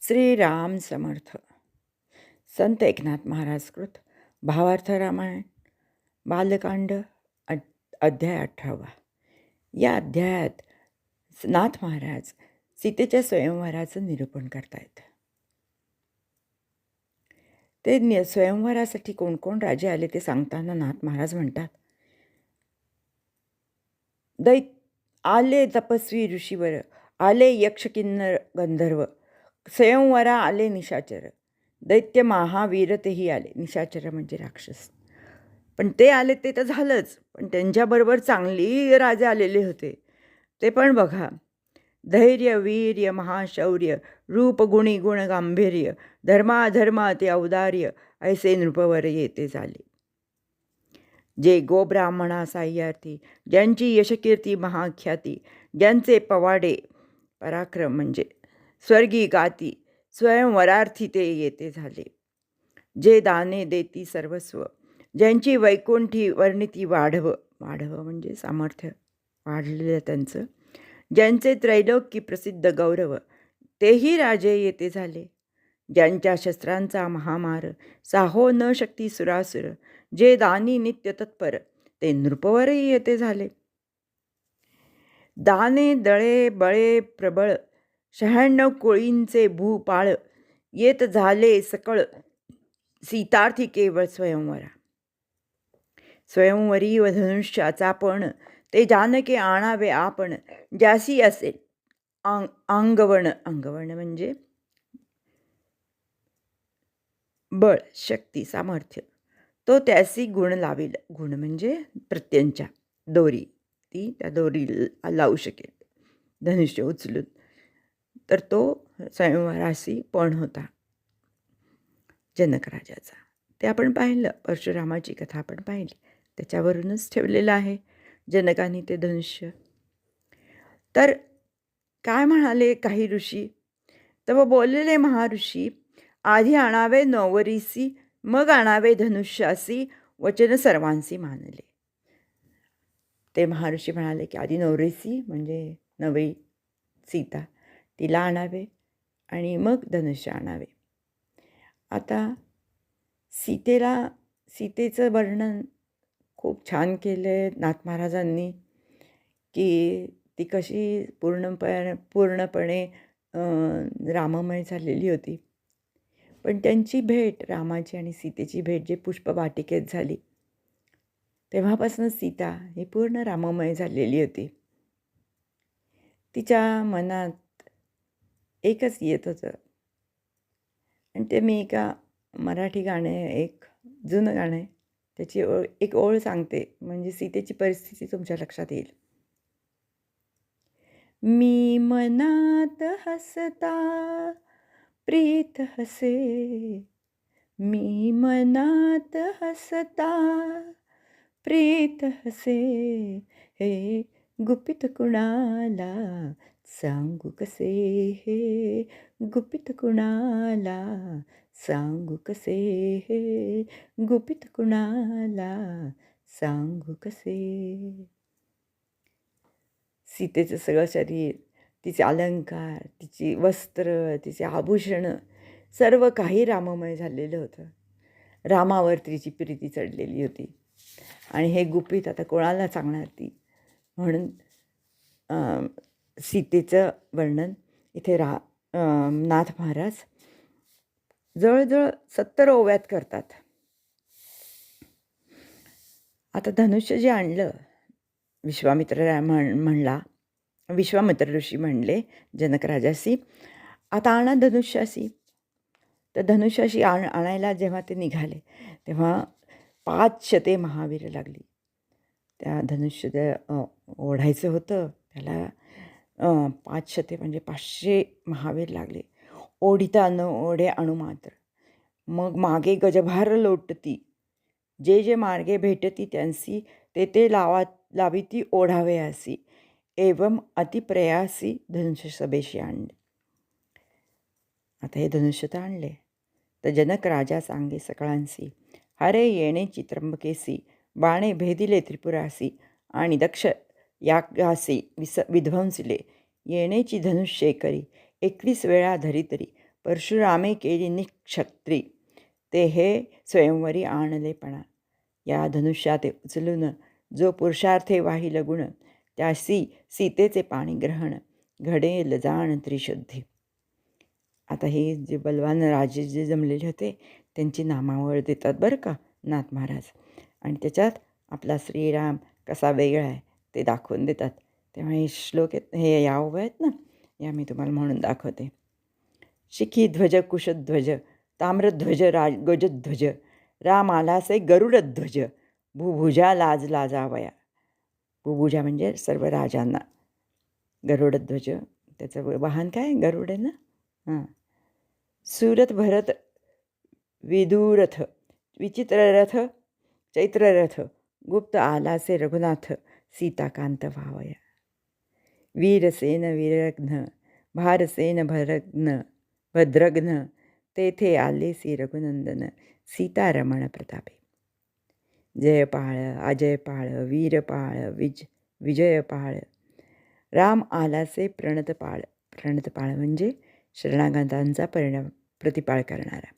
श्रीराम समर्थ. संत एकनाथ महाराज कृत भावार्थ रामायण बालकांड अध्याय 18. या अध्यायात नाथ महाराज सीतेच्या स्वयंवराचं निरूपण करतायत. ते स्वयंवरासाठी कोण कोण राजे आले ते सांगताना नाथ महाराज म्हणतात, आले तपस्वी ऋषीवर, आले यक्ष किन्नर गंधर्व, स्वयंवरा आले निशाचर, दैत्य महावीर तेही आले. निशाचर म्हणजे राक्षस. पण ते आले ते तर झालंच, पण त्यांच्याबरोबर चांगली राजे आलेले होते. ते पण बघा, धैर्य वीर्य महाशौर्य, रूप गुणी गुण गांभीर्य, धर्माधर्माति औदार्य, ऐसे नृपवर येते झाले. जे गोब्राह्मणा साह्यार्थी, ज्यांची यशकीर्ती महाख्याती, ज्यांचे पवाडे पराक्रम म्हणजे स्वर्गी गाती, स्वयंवरार्थी ते येते झाले. जे दाने देती सर्वस्व, ज्यांची वैकुंठी वर्णिती वाढव म्हणजे सामर्थ्य वाढलेलं त्यांचं, ज्यांचे त्रैलोक्य प्रसिद्ध गौरव, तेही राजे येते झाले. ज्यांच्या शस्त्रांचा महामार, साहो न शक्ती सुरासुर, जे दानी नित्य तत्पर, ते नृपवरही येते झाले. दाने दळे बळे प्रबळ, 96 कोळींचे भूपाळ, येत झाले सकळ, सीतार्थी केवळ स्वयंवरा. स्वयंवरी व धनुष्याचा पण, ते जानके आणावे आपण, ज्यासी असेल अंगवण म्हणजे बळ शक्ती सामर्थ्य, तो त्यासी गुण लावेल. गुण म्हणजे प्रत्यंच्या दोरी, ती त्या दोरी लावू शकेल धनुष्य उचलून. तर तो स्वयंवरासी पण होता जनक राजाचा. ते आपण पाहिलं, परशुरामाची कथा आपण पाहिली, त्याच्यावरूनच ठेवलेलं आहे जनकाने ते धनुष्य. तर काय म्हणाले काही ऋषी, तर बोललेले महाऋषी, आधी आणावे नवरीसी, मग आणावे धनुष्यासी, वचन सर्वांसी मानले. ते महर्षी म्हणाले की आधी नवरीसी म्हणजे नवी सीता, तिला आणावे आणि मग धनुष्य आणावे. आता सीतेचं वर्णन खूप छान केलं आहे नाथ महाराजांनी, की ती कशी पूर्णपणे राममय झालेली होती. पण त्यांची भेट, रामाची आणि सीतेची भेट जे पुष्पवाटिकेत झाली, तेव्हापासून सीता ही पूर्ण राममय झालेली होती. तिच्या मनात एकच येत होतं, आणि ते मी एका मराठी गाणे, एक जुनं गाणं आहे, त्याची एक ओळ सांगते, म्हणजे सीतेची परिस्थिती तुमच्या लक्षात येईल. मी मनात हसता प्रीत हसे, मी मनात हसता प्रीत हसे, हे गुपित कुणाला सांगू कसे, हे गुपित कुणाला सांगू कसे, हे गुपित कुणाला सांगू कसे. सीतेचं सगळं शरीर, तिचे अलंकार, तिची वस्त्र, तिचे आभूषणं, सर्व काही राममय झालेलं होतं. रामावर तिची प्रीती चढलेली होती, आणि हे गुपित आता कोणाला सांगणार ती. म्हणून सीतेचं वर्णन इथे नाथ महाराज जवळजवळ 70 ओव्यात करतात. आता धनुष्य जे आणलं, विश्वामित्र ऋषी म्हणले जनक राजासी, आता आणा धनुष्यासी. तर धनुष्याशी आणायला जेव्हा ते निघाले, तेव्हा 5 शते महावीर लागली. त्या धनुष्य ओढायचं होतं, त्याला 5 शते म्हणजे 500 महावीर लागले. ओढिता न ओढे अणुमात्र, मग मागे गजभार लोटती, जे जे मार्गे भेटती त्यांसी, ते लाविती ओढावे असी, एवम अतिप्रयासी धनुष्य सभेशी आणले. आता हे धनुष्य तर आणले, तर जनक राजा सांगे सकळांसी, हरे येणेची त्र्यंबकेसी, बाणे भेदिले त्रिपुरासी, आणि दक्ष यागासी विध्वंसिले, येणेची धनुष्ये करी, 21 वेळा धरितरी, परशुरामे केली निक्षत्री, ते हे स्वयंवरी आणलेपणा. या धनुष्यात उचलून जो पुरुषार्थे वाहिल गुण, त्यासी सीतेचे पाणी ग्रहण, घडेल जाण त्रिशुद्धी. आता हे जे बलवान राजे जे जमलेले होते त्यांची नामावळ देतात बरं का नाथ महाराज, आणि त्याच्यात आपला श्रीराम कसा वेगळा आहे ते दाखवून देतात. तेव्हा हे श्लोक आहेत, हे या उभे आहेत ना, या मी तुम्हाला म्हणून दाखवते. शिखी ध्वज कुशध्वज, ताम्रध्वज गजध्वज, राम आलासे गरुडध्वज, भुभुजा लाज लाजावया. भुभुजा म्हणजे सर्व राजांना, गरुडध्वज त्याचं वाहन काय गरुड आहे ना. हां. सुरथ भरत विदुरथ, विचित्ररथ चैत्ररथ, गुप्त आलासे रघुनाथ, सीताकांत व्हावया. वीरसेन वीरघ्न, भारसेन भद्रघ्न, तेथे आलेसी रघुनंदन, सीतारमण प्रतापे. जयपाळ अजयपाळ वीरपाळ विजयपाळ, राम आलासे प्रणतपाळ. प्रणतपाळ म्हणजे शरणागतांचा प्रतिपाळ करणारा.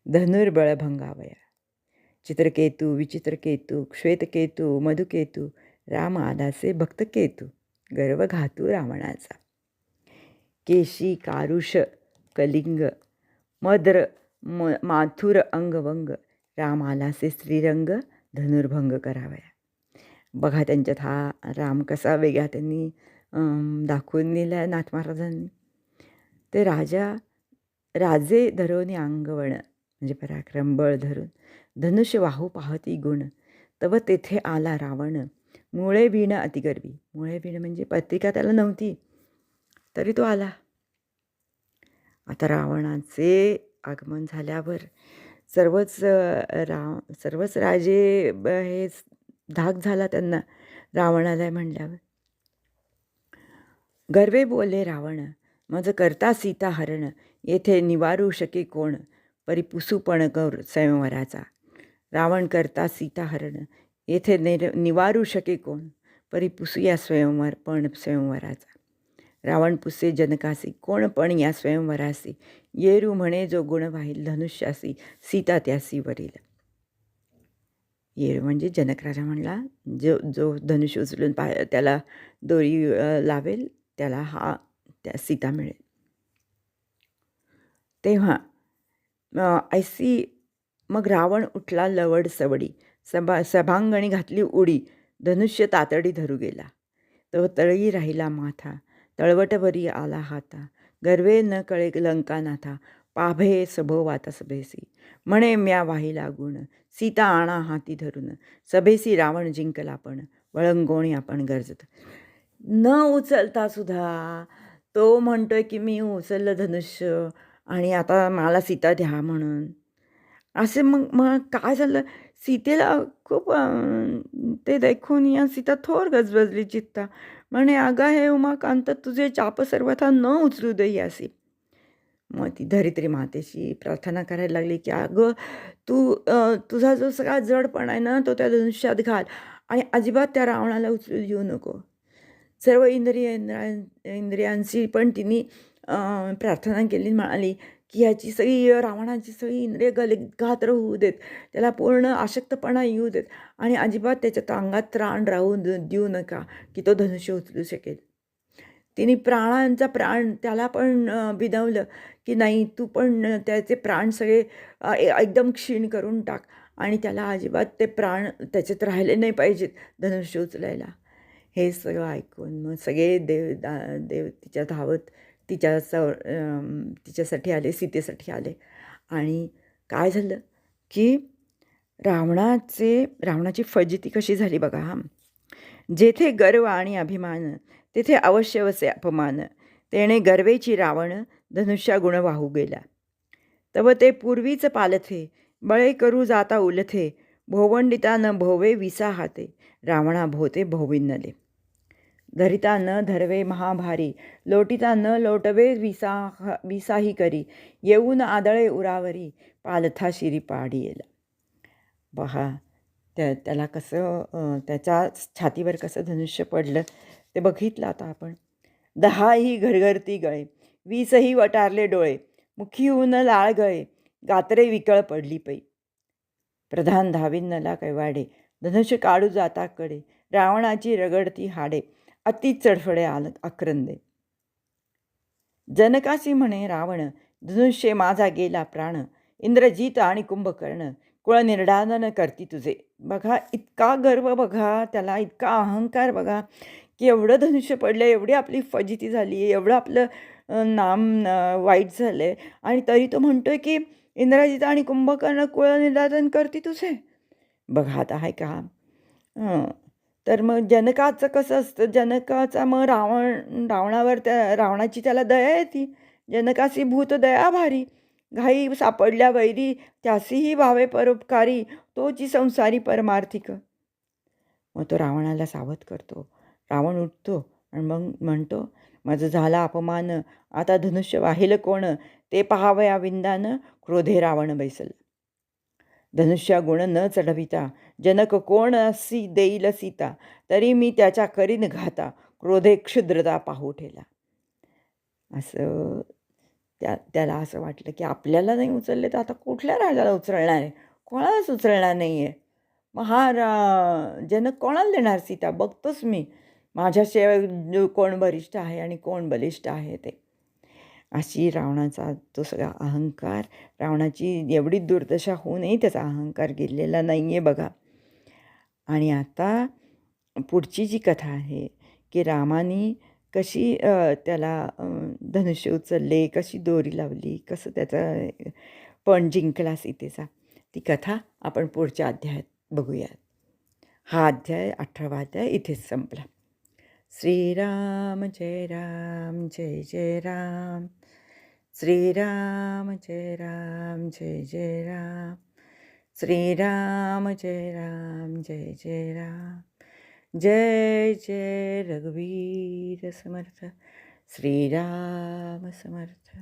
धनुर्बळ भंगावया. चित्रकेतू विचित्रकेतू श्वेतकेतू मधुकेतू, राम आलासे भक्तकेतू, गर्व घातू रावणाचा. केशी कारुष कलिंग, मद्र माथुर अंगवंग, राम आलासे श्रीरंग, धनुर्भंग करावया. बघा त्यांच्यात हा राम कसा वेगळा त्यांनी दाखवून दिला आहे नाथ महाराजांनी. ते राजे धरोनी अंगवण म्हणजे पराक्रम बळ धरून, धनुष्य वाहू पाहती गुण, तव तेथे आला रावण, मुळे वीण अतिगर्वी. मुळे वीण म्हणजे पत्रिका त्याला नव्हती तरी तो आला. आता रावणाचे आगमन झाल्यावर सर्वच राजे हे धाक झाला त्यांना रावणाला म्हणल्यावर. गर्वे बोले रावण, मज करता सीता हरण, येथे निवारू शके कोण, परी पुसूपण गौर स्वयंवराचा. रावण करता सीता हरण, येथे निवारू शके कोण, परी पुसू या स्वयंवराचा. रावण पुसे जनकासी, कोण पण या स्वयंवरासी, येरू म्हणे जो गुण वाहील धनुष्यासी, सीता त्यासी वरील. येरू म्हणजे जनक राजा म्हणला, जो धनुष्य उचलून त्याला दोरी लावेल त्याला त्या सीता मिळेल. तेव्हा ऐसी मग रावण उठला लवड सवडी, सभांगणी घातली उडी, धनुष्य तातडी धरू गेला. तो तळी राहिला माथा, तळवटवरी आला हाता, गर्वे न कळे लंकानाथा, पाभे सभोवाता सभेसी, म्हणे म्या वाहिला गुण, सीता आणा हाती धरून, सभेसी रावण जिंकला पण, वळंगोणी आपण गरजत. न उचलता सुद्धा तो म्हणतोय की मी उचललं धनुष्य आणि आता मला सीता द्या म्हणून. असे मग काय झालं, सीतेला खूप ते देखून या सीता थोर गजबजली चित्ता, म्हणे अगा हे उमाकांत, तुझे चाप सर्वथा न उचलू दे यासी. मग ती धरित्री मातेशी प्रार्थना करायला लागली की अगं तुझा जो सगळा जडपण आहे ना तो त्या धनुष्यात घाल आणि अजिबात त्या रावणाला उचलू देऊ नको. सर्व इंद्रियांशी पण तिने प्रार्थना केली, म्हणाली की ह्याची सगळी रावणाची सगळी इंद्रिय घात्र होऊ देत, त्याला पूर्ण अशक्तपणा येऊ देत आणि अजिबात त्याच्यात अंगात त्राण राहू देऊ नका की तो धनुष्य उचलू शकेल. तिने प्राणांचा प्राण त्याला पण बिनवलं की नाही, तू पण त्याचे प्राण सगळे एकदम क्षीण करून टाक आणि त्याला अजिबात ते प्राण त्याच्यात राहिले नाही पाहिजेत धनुष्य उचलायला. हे सगळं ऐकून मग सगळे देव तिच्या धावत तिच्यासाठी आले, सीतेसाठी आले. आणि काय झालं की रावणाची फजिती कशी झाली बघा. जेथे गर्व आणि अभिमान तेथे अवश्य वसे अपमान, तेणे गर्वेची रावण धनुष्या गुण वाहू गेला. तव ते पूर्वीच पालथे, बळे करू जाता उलथे, भोवंडिता न भोवे विसा हाते, रावणा भोते भोविन्नले. धरिता न धरवे महाभारी, लोटिता न लोटवे विसाही करी, येऊन आदळे उरावरी, पालथा शिरी पाडी येला. पहा त्याला कसं त्याच्या छातीवर कसं धनुष्य पडलं ते बघितलं आता आपण. 10ही घरघरती गळे, 20ही वटारले डोळे, मुखी होऊन लाळ गळे, गात्रे विकळ पडली पै. प्रधान धाविन्नला कैवाडे, धनुष्य काढू जाताकडे, रावणाची रगडती हाडे, अति चडफडे आक्रंदे. जनकासी म्हणे रावण, धनुष्य माझा गेला प्राण, इंद्रजित आणि कुंभकर्ण, कुळ निर्डालन करती तुझे. बघा इतका गर्व, बघा त्याला इतका अहंकार, बघा की एवढं धनुष्य पडलं, एवढी आपली फजिती झाली आहे, एवढं आपलं नाम वाईट झालं आहे, आणि तरी तो म्हणतोय की इंद्रजित आणि कुंभकर्ण कुळ निर्दालन करती तुझे. बघा आता आहे का. तर मग जनकाचं कसं असतं, जनकाचा मग रावणावर रावणाची त्याला दया येते. जनकासी भूत दया भारी, घाई सापडल्या वैरी, त्यासीही भावे परोपकारी, तोची संसारी परमार्थिक. मग तो रावणाला सावध करतो. रावण उठतो आणि मग म्हणतो, माझं झाला अपमान, आता धनुष्य वाहिलं कोण, ते पहावया विंदान, क्रोधे रावण बैसल. धनुष्या गुण न चढविता, जनक कोण असी देईल सीता, तरी मी त्याच्या करीन घाता, क्रोधे क्षुद्रता पाहू ठेला. असं त्याला असं वाटलं की आपल्याला नाही उचलले तर आता कुठल्या राजाला उचलणार आहे, कोणालाच उचलणार नाही आहे. मग हा जनक कोणाला देणार सीता, बघतोच मी माझ्याशिवाय कोण वरिष्ठ आहे आणि कोण बलिष्ठ आहे ते. अशी रावणाचा तो सगळा अहंकार, रावणाची एवढी दुर्दशा होऊनही त्याचा अहंकार गेलेला नाही आहे बघा. आणि आता पुढची जी कथा आहे की रामाने कशी त्याला धनुष्य उचलले, कशी दोरी लावली, कसं त्याचा पण जिंकला सीतेचा, ती कथा आपण पुढच्या अध्यायात बघूयात. हा अध्याय 18वा अध्याय इथेच संपला. श्रीराम जय राम जय जय राम, श्रीराम जय राम जय जय राम, श्रीराम जय राम जय जय राम, जय जय रघुवीर समर्थ, श्रीराम समर्थ.